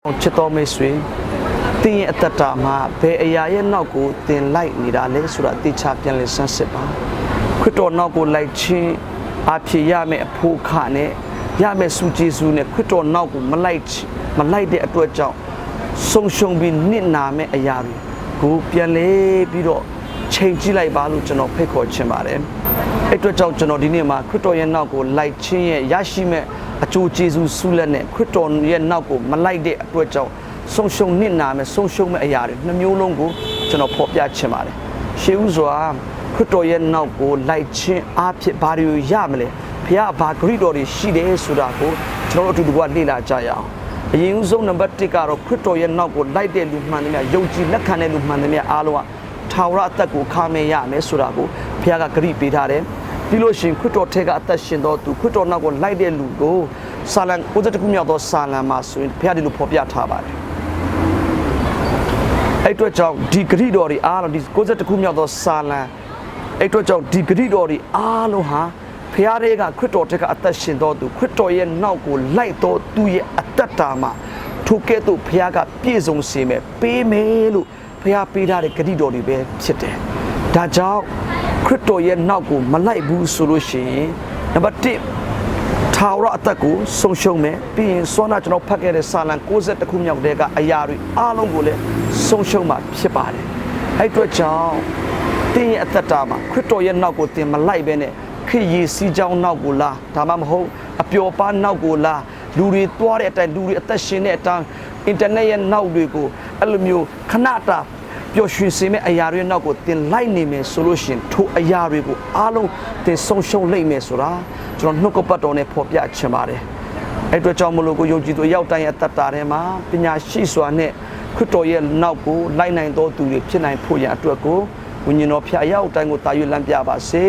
ချစ်တော်မိတ်ဆွေတင်းရဲ့အသက်တာမှာဘယ်အရာရဲ့နောက်ကိုတင်လိုက်နေတာလဲဆိုတာသိချပြန်လဲဆန်းစစ်ပါခရစ်တော်နောက်ကိုလိုက်ခြင်းအဖြစ်ရမယ့်အဖို့ခနဲ့ရမယ့်စုကျေးဇူးနဲ့ခရစ်တော်နောက်ကိုမလိုက်တဲ့အတွက်ကြောင့်ဆုံးရှုံးပြီးနစ်နာမယ့်အရာတွေကိုပြန်လဲပြီးတော့ချိန်ကြည့်လိုက်ပါလို့ကျွန်တော်ဖိတ်ခေါ်ချင်ပါတယ်အဲ့အတွက်ကြောင့်ကျွန်တော်ဒီနေ့မှာခရစ်တော်ရဲ့နောက်ကိုလိုက်ခြင်းရဲ့ရရှိမဲ့အကျိုးကျေးဇူးဆုလက်နဲ့ခရစ်တော်ရဲ့နောက်ကိုမလိုက်တဲ့အတွက်ကြောင့်ဆုံးရှုံးနစ်နာမဲ့ဆုံးရှုံးမဲ့အရာတွေနှမျိုးလုံးကိုကျွန်တော်ဖော်ပြချင်ပါတယ်ရှေးဥစွာခရစ်တော်ရဲ့နောက်ကိုလိုက်ခြင်းအဖြစ်ဘာတွေရမလဲဘုရားဘာဂရုတော်တွေရှိတယ်ဆိုတာကိုကျွန်တော်တို့အတူတူကလေ့လာကြရအောင်အရင်ဆုံးနံပါတ်1ကတော့ခရစ်တော်ရဲ့နောက်ကိုလိုက်တဲ့လူမှန်တယ်များယုံကြည်လက်ခံတဲ့လူမှန်တယ်များအားလုံးကထာဝရအသက်ကိုခါမဲရမယ်ဆိုတာကိုဘုရားကဂရုပေးထားတယ်ပြီးလို့ရှိရင်ခရစ်တော်ထဲကအသက်ရှင်တော်သူခရစ်တော်နောက်ကိုလိုက်တဲ့လူကိုစာလံ61ခုမြောက်သောစာလံမှာဆိုရင်ဘုရားဒီလိုဖော်ပြထားပါတယ်အဲ့အတွက်ကြောင့်ဒီဂရိတော်တွေအားလုံးဒီ61ခုမြောက်သောစာလံအဲ့အတွက်ကြောင့်ဒီဂရိတော်တွေအားလုံးဟာဘုရားရဲ့ခရစ်တော်ထဲကအသက်ရှင်တော်သူခရစ်တော်ရဲ့နောက်ကိုလိုက်တော်သူရဲ့အသက်တာမှာထိုကဲ့သို့ဘုရားကပြည့်စုံစေမယ်ပေးမယ်လို့ဘုရားပေးထားတဲ့ဂရိတော်တွေပဲဖြစ်တယ်ဒါကြောင့်ခရစ်တော်ရဲ့နောက်ကိုမလိုက်ဘူးဆိုလို့ရှိရင်နံပါတ်1ထာဝရအသက်ကိုဆုံးရှုံးမယ်ပြီးရင်စောနာကျွန်တော်ဖတ်ခဲ့တဲ့စာလံ61ခုမြောက်တဲ့ကအရာတွေအားလုံးကိုလည်းဆုံးရှုံးမှာဖြစ်ပါတယ်အဲ့အတွက်ကြောင့်တင်းရဲ့အသက်တာမှာခရစ်တော်ရဲ့နောက်ကိုတင်မလိုက်ဘဲနဲ့ခရစ်ယေစီကြောင်းနောက်ကိုလားဒါမှမဟုတ်အပျော်ပါးနောက်ကိုလားလူတွေသွားတဲ့အတိုင်းလူတွေအသက်ရှင်တဲ့အတိုင်းအင်တာနက်ရဲ့နောက်တွေကိုအဲ့လိုမျိုးခဏတာပျော်ရွှင်စေမယ့်အရာတွေနောက်ကိုတင်လိုက်နေမယ်ဆိုလို့ရှိရင်ထိုအရာတွေကိုအားလုံးတင်ဆုံးရှုံးလိမ့်မယ်ဆိုတာကျွန်တော်နှုတ်ကပတ်တော်နဲ့ဖော်ပြချင်ပါတယ်အဲ့အတွက်ကြောင့်မလို့ကိုယုံကြည်သူရောက်တိုင်းရဲ့တတ်တာထဲမှာပညာရှိစွာနဲ့ခရစ်တော်ရဲ့နောက်ကိုလိုက်နိုင်သောသူတွေဖြစ်နိုင်ဖို့ရန်အတွက်ကိုဝိညာဉ်တော်ဖျားရောက်တိုင်းကိုတာ၍လမ်းပြပါစေ